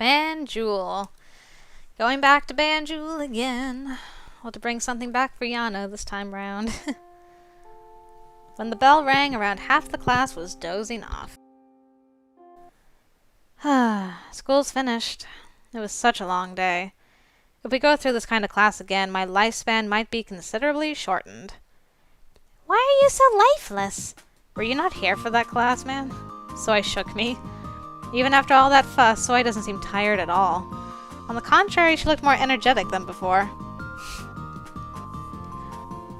Banjul. Going back to Banjul again. We'll have to bring something back for Yeonho this time round. When the bell rang, around half the class was dozing off. School's finished. It was such a long day. If we go through this kind of class again, my lifespan might be considerably shortened. Why are you so lifeless? Were you not here for that class, man? Soy shook me. Even after all that fuss, Soy doesn't seem tired at all. On the contrary, she looked more energetic than before.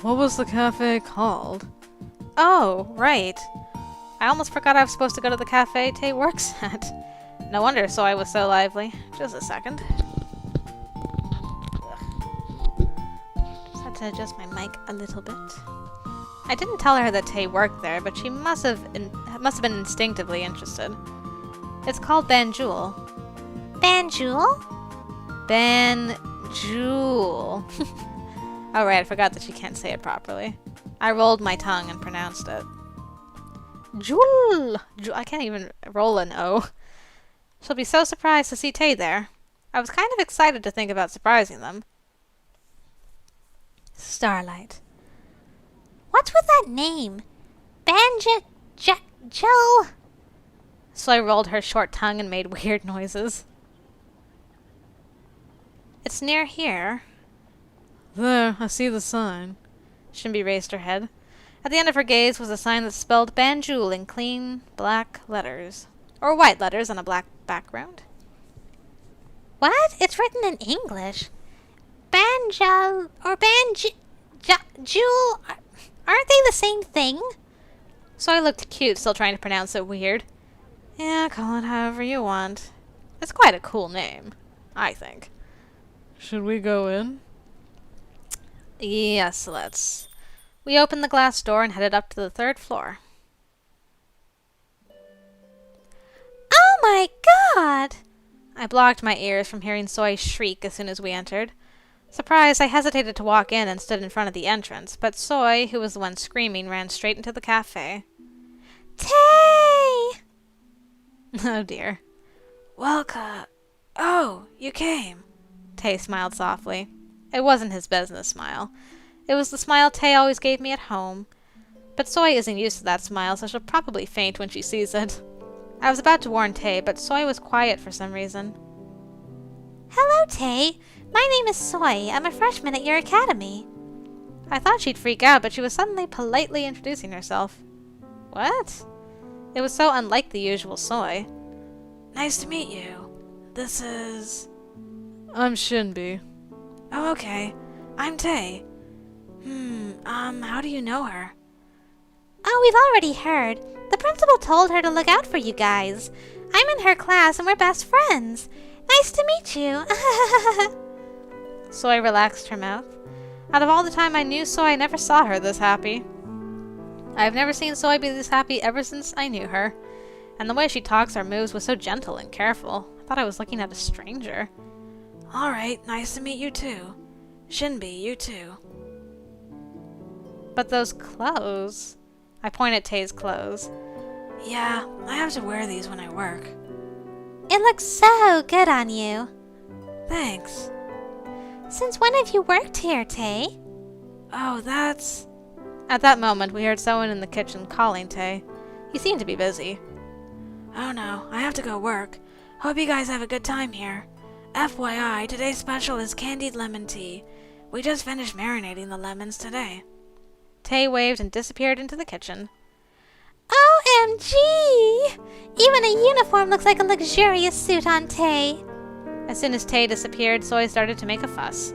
What was the cafe called? Oh, right. I almost forgot I was supposed to go to the cafe Tay works at. No wonder Soy was so lively. Just a second. Just had to adjust my mic a little bit. I didn't tell her that Tay worked there, but she must have been instinctively interested. It's called Banjul. Banjul? Banjul. Oh right, I forgot that she can't say it properly. I rolled my tongue and pronounced it. Jul. I can't even roll an O. She'll be so surprised to see Tay there. I was kind of excited to think about surprising them. Starlight. What's with that name? Joe? So I rolled her short tongue and made weird noises. It's near here. There, I see the sign. Shinbi raised her head. At the end of her gaze was a sign that spelled Banjul in clean black letters. Or white letters on a black background. What? It's written in English. Banjul or Jewel. Aren't they the same thing? So I looked cute, still trying to pronounce it weird. Yeah, call it however you want. It's quite a cool name, I think. Should we go in? Yes, let's. We opened the glass door and headed up to the 3rd floor. Oh my god! I blocked my ears from hearing Soy shriek as soon as we entered. Surprised, I hesitated to walk in and stood in front of the entrance, but Soy, who was the one screaming, ran straight into the cafe. Tay! Oh dear. Welcome. Oh, you came. Tay smiled softly. It wasn't his business smile. It was the smile Tay always gave me at home. But Soy isn't used to that smile, so she'll probably faint when she sees it. I was about to warn Tay, but Soy was quiet for some reason. Hello, Tay. My name is Soy. I'm a freshman at your academy. I thought she'd freak out, but she was suddenly politely introducing herself. What? It was so unlike the usual Soy. Nice to meet you. This is... I'm Shinbi. Oh, okay. I'm Tay. How do you know her? Oh, we've already heard. The principal told her to look out for you guys. I'm in her class and we're best friends. Nice to meet you. Soy relaxed her mouth. Out of all the time I knew Soy, I never saw her this happy. I've never seen Soy be this happy ever since I knew her. And the way she talks or moves was so gentle and careful. I thought I was looking at a stranger. Alright, nice to meet you too. Shinbi, you too. But those clothes... I point at Tay's clothes. Yeah, I have to wear these when I work. It looks so good on you. Thanks. Since when have you worked here, Tay? Oh, that's... At that moment, we heard someone in the kitchen calling Tay. He seemed to be busy. Oh no, I have to go work. Hope you guys have a good time here. FYI, today's special is candied lemon tea. We just finished marinating the lemons today. Tay waved and disappeared into the kitchen. OMG! Even a uniform looks like a luxurious suit on Tay. As soon as Tay disappeared, Soy started to make a fuss.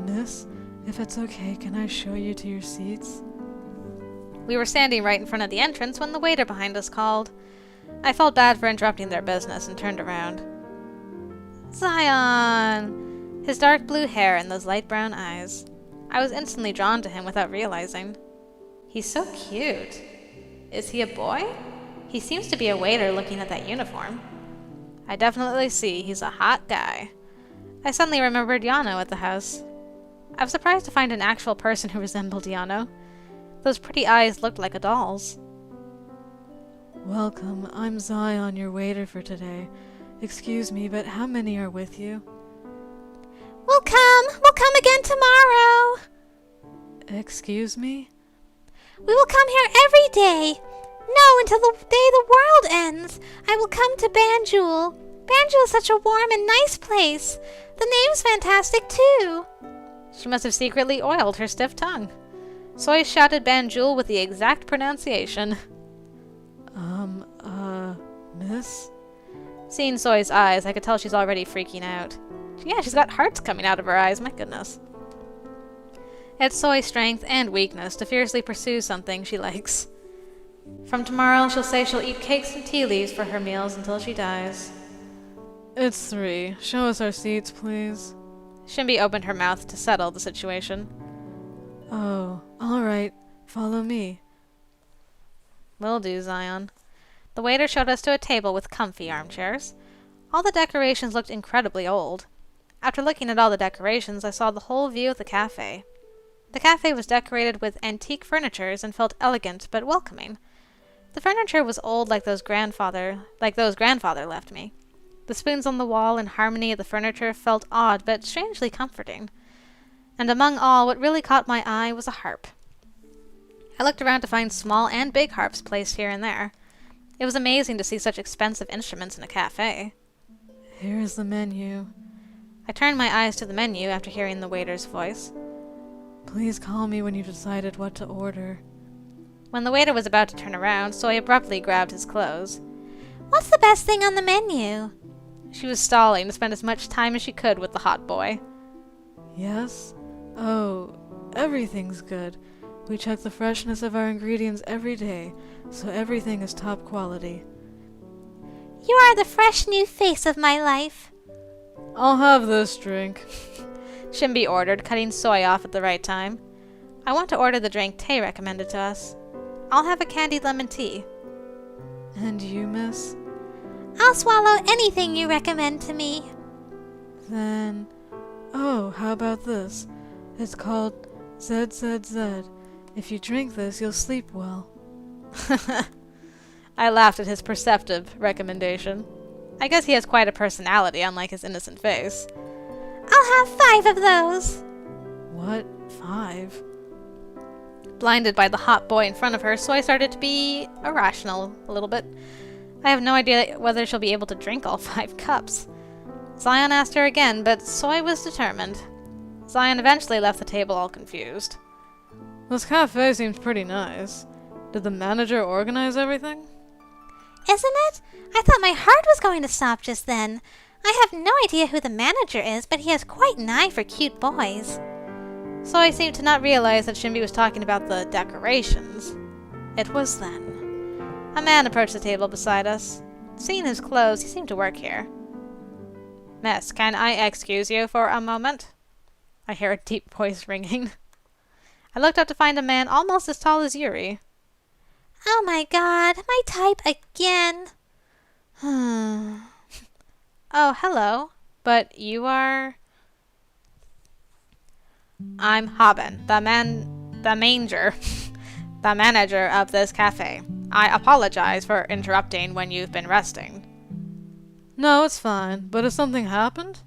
Miss, if it's okay, can I show you to your seats? We were standing right in front of the entrance when the waiter behind us called. I felt bad for interrupting their business and turned around. Zion! His dark blue hair and those light brown eyes. I was instantly drawn to him without realizing. He's so cute. Is he a boy? He seems to be a waiter looking at that uniform. I definitely see he's a hot guy. I suddenly remembered Yeonho at the house. I was surprised to find an actual person who resembled Yeonho. Those pretty eyes looked like a doll's. Welcome, I'm Zion, your waiter for today. Excuse me, but how many are with you? We'll come again tomorrow. Excuse me? We will come here every day. No, until the day the world ends. I will come to Banjul. Banjul is such a warm and nice place. The name's fantastic, too. She must have secretly oiled her stiff tongue. Soy shouted Banjul with the exact pronunciation. Miss? Seeing Soy's eyes, I could tell she's already freaking out. Yeah, she's got hearts coming out of her eyes, my goodness. It's Soy's strength and weakness to fiercely pursue something she likes. From tomorrow, she'll say she'll eat cakes and tea leaves for her meals until she dies. It's 3. Show us our seats, please. Shinbi opened her mouth to settle the situation. Oh, alright. Follow me. Will do, Zion. The waiter showed us to a table with comfy armchairs. All the decorations looked incredibly old. After looking at all the decorations, I saw the whole view of the cafe. The cafe was decorated with antique furnitures and felt elegant but welcoming. The furniture was old like those grandfather left me. The spoons on the wall and harmony of the furniture felt odd but strangely comforting. And among all, what really caught my eye was a harp. I looked around to find small and big harps placed here and there. It was amazing to see such expensive instruments in a cafe. Here is the menu. I turned my eyes to the menu after hearing the waiter's voice. Please call me when you've decided what to order. When the waiter was about to turn around, Soy abruptly grabbed his clothes. What's the best thing on the menu? She was stalling to spend as much time as she could with the hot boy. Yes? Oh, everything's good. We check the freshness of our ingredients every day, so everything is top quality. You are the fresh new face of my life. I'll have this drink. Shinbi ordered, cutting Soy off at the right time. I want to order the drink Tay recommended to us. I'll have a candied lemon tea. And you, miss? I'll swallow anything you recommend to me. Then... Oh, how about this? It's called ZZZ. If you drink this, you'll sleep well. I laughed at his perceptive recommendation. I guess he has quite a personality, unlike his innocent face. I'll have 5 of those. What? 5? Blinded by the hot boy in front of her, Soy started to be irrational a little bit. I have no idea whether she'll be able to drink all 5 cups. Zion asked her again, but Soy was determined. Zion eventually left the table all confused. This cafe seems pretty nice. Did the manager organize everything? Isn't it? I thought my heart was going to stop just then. I have no idea who the manager is, but he has quite an eye for cute boys. Soy seemed to not realize that Shinbi was talking about the decorations. It was then. A man approached the table beside us. Seeing his clothes, he seemed to work here. Miss, can I excuse you for a moment? I hear a deep voice ringing. I looked up to find a man almost as tall as Yuri. Oh my god, my type again. Oh, hello. But you are... I'm Haben, the manager of this cafe. I apologize for interrupting when you've been resting. No, it's fine. But has something happened?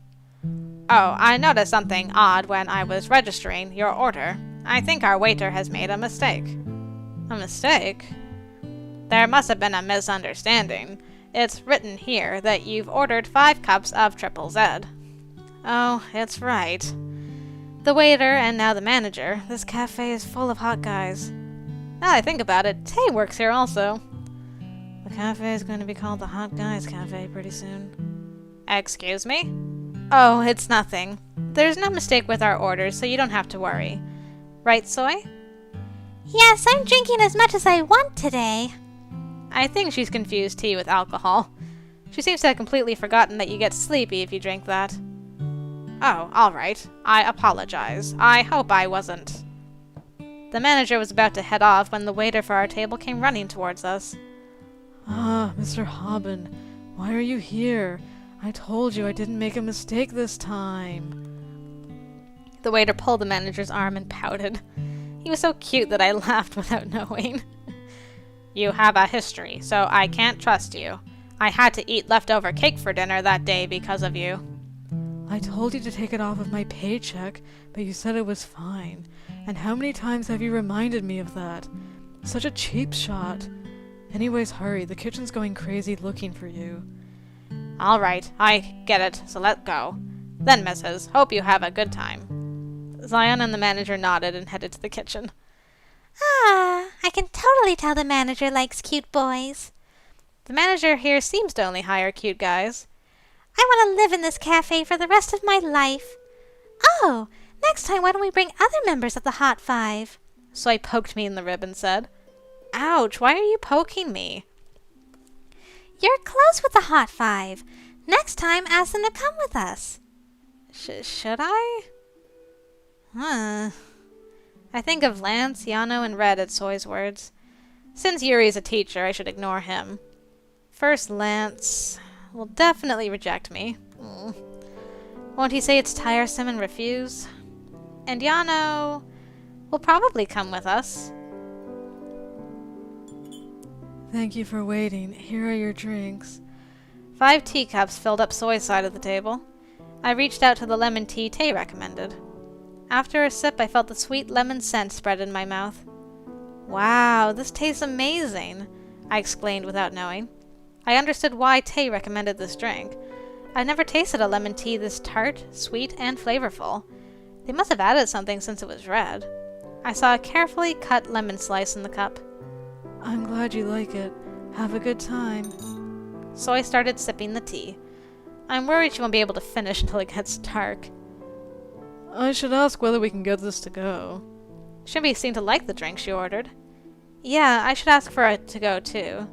Oh, I noticed something odd when I was registering your order. I think our waiter has made a mistake. A mistake? There must have been a misunderstanding. It's written here that you've ordered 5 cups of Triple Z. Oh, it's right. The waiter and now the manager. This cafe is full of hot guys. Now that I think about it, Tay works here also. The cafe is going to be called the Hot Guys Cafe pretty soon. Excuse me? Oh, it's nothing. There's no mistake with our orders, so you don't have to worry. Right, Soy? Yes, I'm drinking as much as I want today. I think she's confused tea with alcohol. She seems to have completely forgotten that you get sleepy if you drink that. Oh, alright. I apologize. I hope I wasn't. The manager was about to head off when the waiter for our table came running towards us. Ah, Mr. Haben, why are you here? I told you I didn't make a mistake this time. The waiter pulled the manager's arm and pouted. He was so cute that I laughed without knowing. You have a history, so I can't trust you. I had to eat leftover cake for dinner that day because of you. I told you to take it off of my paycheck, but you said it was fine. And how many times have you reminded me of that? Such a cheap shot. Anyways, hurry. The kitchen's going crazy looking for you. All right, I get it, so let's go. Then, missus, hope you have a good time. Zion and the manager nodded and headed to the kitchen. Ah, I can totally tell the manager likes cute boys. The manager here seems to only hire cute guys. I want to live in this cafe for the rest of my life. Oh, next time why don't we bring other members of the Hot Five? Soy poked me in the rib and said, Ouch, why are you poking me? You're close with the Hot Five. Next time, ask them to come with us. Should I? I think of Lance, Yeonho, and Red at Soy's words. Since Yuri is a teacher, I should ignore him. First, Lance will definitely reject me. Won't he say it's tiresome and refuse? And Yeonho will probably come with us. Thank you for waiting. Here are your drinks. 5 teacups filled up Soy's side of the table. I reached out to the lemon tea Tay recommended. After a sip, I felt the sweet lemon scent spread in my mouth. Wow, this tastes amazing, I exclaimed without knowing. I understood why Tay recommended this drink. I've never tasted a lemon tea this tart, sweet, and flavorful. They must have added something since it was red. I saw a carefully cut lemon slice in the cup. I'm glad you like it. Have a good time. Soy started sipping the tea. I'm worried she won't be able to finish until it gets dark. I should ask whether we can get this to go. Shimby seemed to like the drink she ordered. Yeah, I should ask for it to go too.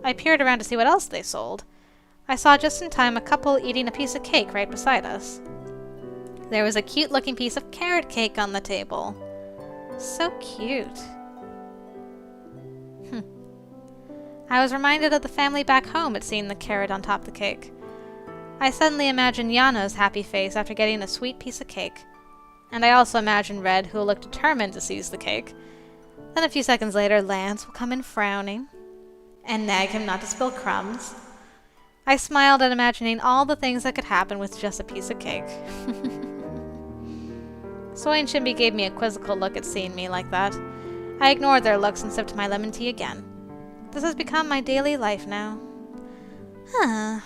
I peered around to see what else they sold. I saw just in time a couple eating a piece of cake right beside us. There was a cute-looking piece of carrot cake on the table. So cute. I was reminded of the family back home at seeing the carrot on top of the cake. I suddenly imagined Yano's happy face after getting a sweet piece of cake. And I also imagined Red, who will look determined to seize the cake. Then a few seconds later, Lance will come in frowning and nag him not to spill crumbs. I smiled at imagining all the things that could happen with just a piece of cake. Soy and Shimby gave me a quizzical look at seeing me like that. I ignored their looks and sipped my lemon tea again. This has become my daily life now. I'm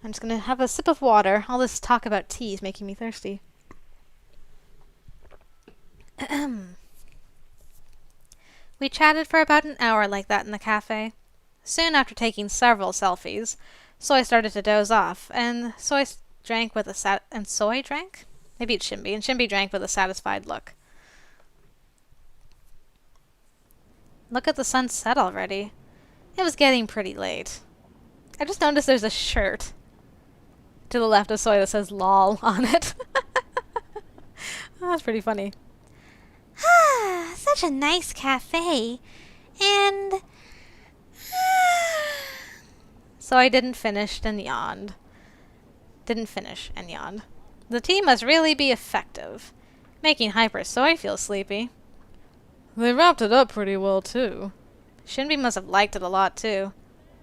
just gonna have a sip of water. All this talk about tea is making me thirsty. We chatted for about an hour like that in the cafe. Soon after taking several selfies, Soy started to doze off, and Soy drank with a Soy drank? Maybe it's Shimby, and Shimby drank with a satisfied look. Look at the sunset already. It was getting pretty late. I just noticed there's a shirt to the left of Soy that says LOL on it. That's pretty funny. Ah, such a nice cafe. And... So I didn't finish and yawned. The tea must really be effective, making Hyper Soy feel sleepy. They wrapped it up pretty well, too. Shinbi must have liked it a lot, too.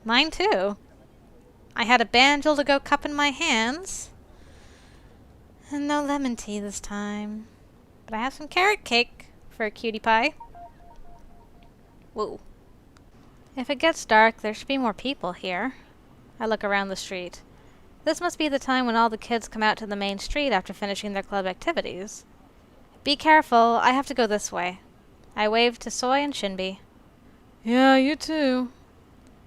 Mine, too. I had a banjo to go cup in my hands. And no lemon tea this time. But I have some carrot cake for a cutie pie. Whoa. If it gets dark, there should be more people here. I look around the street. This must be the time when all the kids come out to the main street after finishing their club activities. Be careful, I have to go this way. I waved to Soy and Shinbi. Yeah, you too.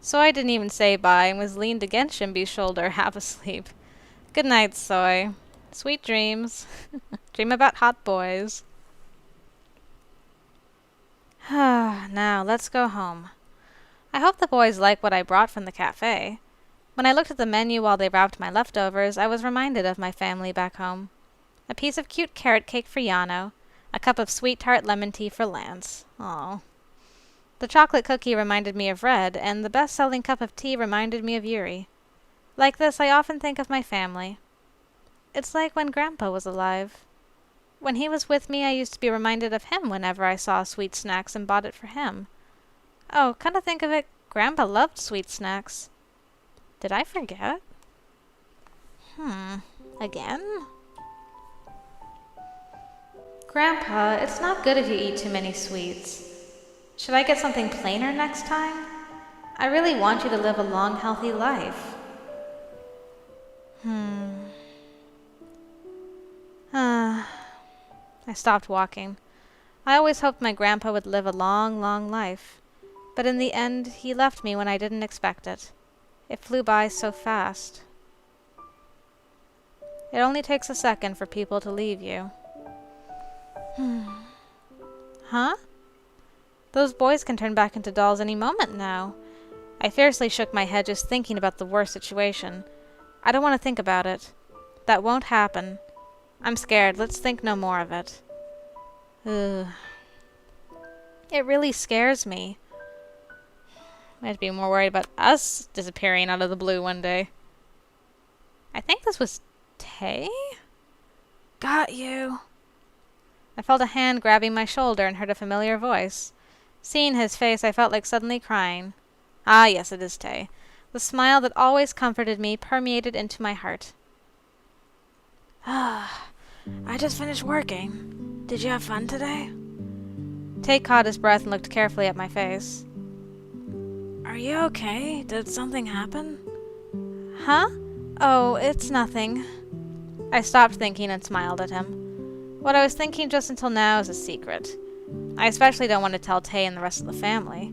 Soy didn't even say bye and was leaned against Shinbi's shoulder, half asleep. Good night, Soy. Sweet dreams. Dream about hot boys. Now, let's go home. I hope the boys like what I brought from the cafe. When I looked at the menu while they wrapped my leftovers, I was reminded of my family back home. A piece of cute carrot cake for Yeonho, a cup of sweet tart lemon tea for Lance. Aww. The chocolate cookie reminded me of Red, and the best-selling cup of tea reminded me of Yuri. Like this, I often think of my family. It's like when Grandpa was alive. When he was with me, I used to be reminded of him whenever I saw sweet snacks and bought it for him. Oh, come to think of it, Grandpa loved sweet snacks. Did I forget? Again? Grandpa, it's not good if you eat too many sweets. Should I get something plainer next time? I really want you to live a long, healthy life. I stopped walking. I always hoped my grandpa would live a long, long life. But in the end, he left me when I didn't expect it. It flew by so fast. It only takes a second for people to leave you. Huh? Those boys can turn back into dolls any moment now. I fiercely shook my head just thinking about the worst situation. I don't want to think about it. That won't happen. I'm scared. Let's think no more of it. Ugh. It really scares me. I have to be more worried about us disappearing out of the blue one day. I think this was Tay? Got you. I felt a hand grabbing my shoulder and heard a familiar voice. Seeing his face, I felt like suddenly crying. Ah, yes, it is Tay. The smile that always comforted me permeated into my heart. Ah, I just finished working. Did you have fun today? Tay caught his breath and looked carefully at my face. Are you okay? Did something happen? Huh? Oh, it's nothing. I stopped thinking and smiled at him. What I was thinking just until now is a secret. I especially don't want to tell Tay and the rest of the family.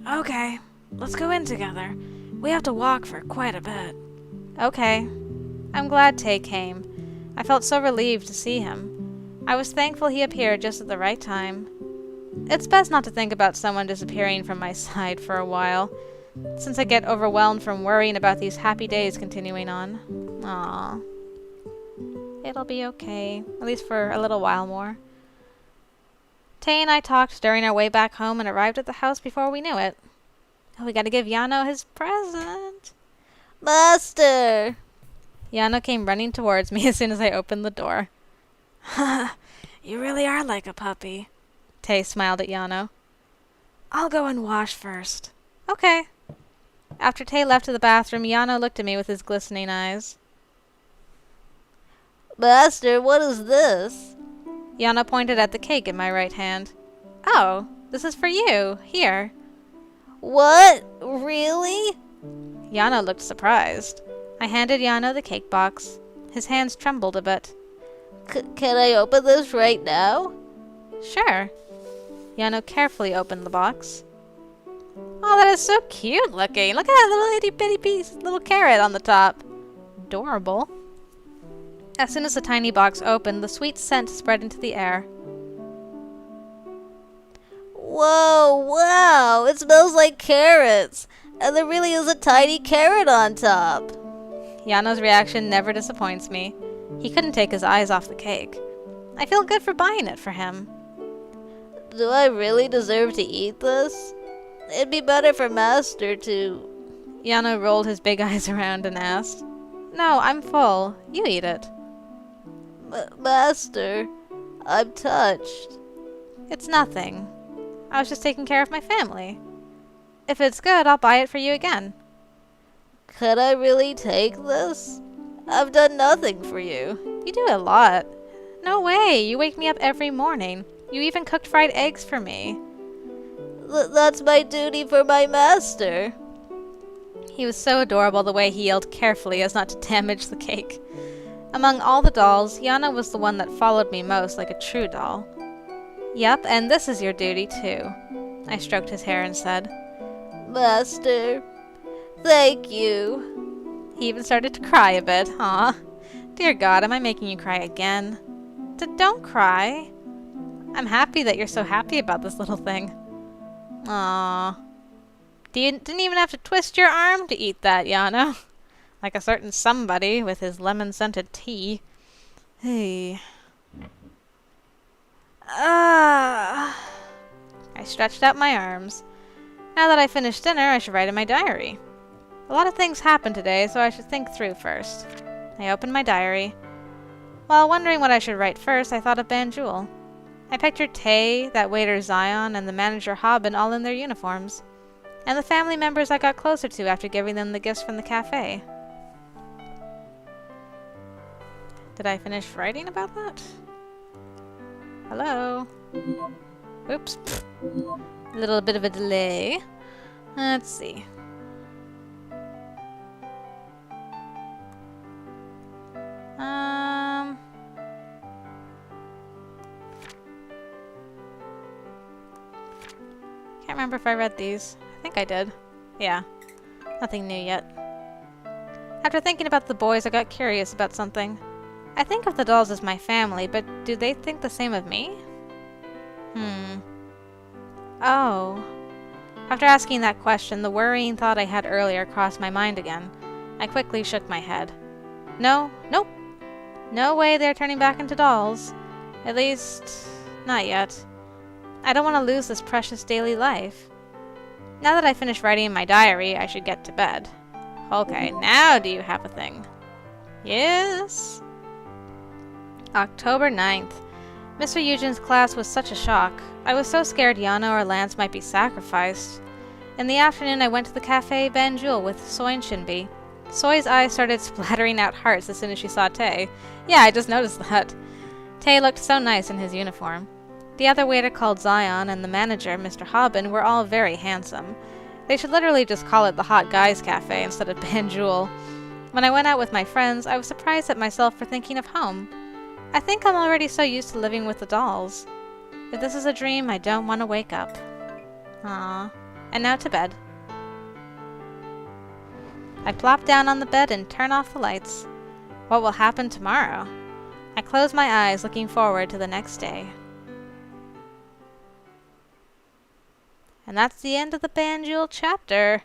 Okay, let's go in together. We have to walk for quite a bit. Okay. I'm glad Tay came. I felt so relieved to see him. I was thankful he appeared just at the right time. It's best not to think about someone disappearing from my side for a while, since I get overwhelmed from worrying about these happy days continuing on. Aww. It'll be okay, at least for a little while more. Tay and I talked during our way back home and arrived at the house before we knew it. Oh, we gotta give Yeonho his present. Master! Yeonho came running towards me as soon as I opened the door. You really are like a puppy. Tay smiled at Yeonho. I'll go and wash first. Okay. After Tay left to the bathroom, Yeonho looked at me with his glistening eyes. Master, what is this? Yeonho pointed at the cake in my right hand. Oh, this is for you. Here. What? Really? Yeonho looked surprised. I handed Yeonho the cake box. His hands trembled a bit. Can I open this right now? Sure. Yeonho carefully opened the box. Oh, that is so cute looking. Look at that little itty bitty piece, little carrot on the top. Adorable. As soon as the tiny box opened, the sweet scent spread into the air. Whoa, wow, it smells like carrots. And there really is a tiny carrot on top. Yeonho's reaction never disappoints me. He couldn't take his eyes off the cake. I feel good for buying it for him. Do I really deserve to eat this? It'd be better for Master to... Yeonho rolled his big eyes around and asked. No, I'm full. You eat it. Master, I'm touched. It's nothing. I was just taking care of my family. If it's good, I'll buy it for you again. Could I really take this? I've done nothing for you. You do a lot. No way, you wake me up every morning. You even cooked fried eggs for me. That's my duty for my master. He was so adorable the way he yelled carefully as not to damage the cake. Among all the dolls, Yeonho was the one that followed me most like a true doll. Yep, and this is your duty too. I stroked his hair and said, Master, thank you. He even started to cry a bit. Aw. Dear God, am I making you cry again? Don't cry. I'm happy that you're so happy about this little thing. Aww. You didn't even have to twist your arm to eat that, Yeonho. Like a certain somebody with his lemon-scented tea. Hey. I stretched out my arms. Now that I finished dinner, I should write in my diary. A lot of things happened today, so I should think through first. I opened my diary. While wondering what I should write first, I thought of Banjul. I pictured Tay, that waiter Zion, and the manager Haben all in their uniforms. and the family members I got closer to after giving them the gifts from the cafe. Did I finish writing about that? Hello? Oops. A little bit of a delay. Let's see. Can't remember if I read these. I think I did. Yeah. Nothing new yet. After thinking about the boys, I got curious about something. I think of the dolls as my family, but do they think the same of me? Oh. After asking that question, the worrying thought I had earlier crossed my mind again. I quickly shook my head. Nope. No way they're turning back into dolls. At least, not yet. I don't want to lose this precious daily life. Now that I finished writing in my diary, I should get to bed. Okay, now do you have a thing? Yes? October 9th. Mr. Eugen's class was such a shock. I was so scared Yeonho or Lance might be sacrificed. In the afternoon, I went to the cafe Banjul with Soy and Shinbi. Soy's eyes started splattering out hearts as soon as she saw Tae. Yeah, I just noticed that. Tae looked so nice in his uniform. The other waiter called Zion and the manager, Mr. Hobbin, were all very handsome. They should literally just call it the Hot Guys Cafe instead of Banjul. When I went out with my friends, I was surprised at myself for thinking of home. I think I'm already so used to living with the dolls. If this is a dream, I don't want to wake up. Aww. And now to bed. I plop down on the bed and turn off the lights. What will happen tomorrow? I close my eyes, looking forward to the next day. And that's the end of the Banjul chapter.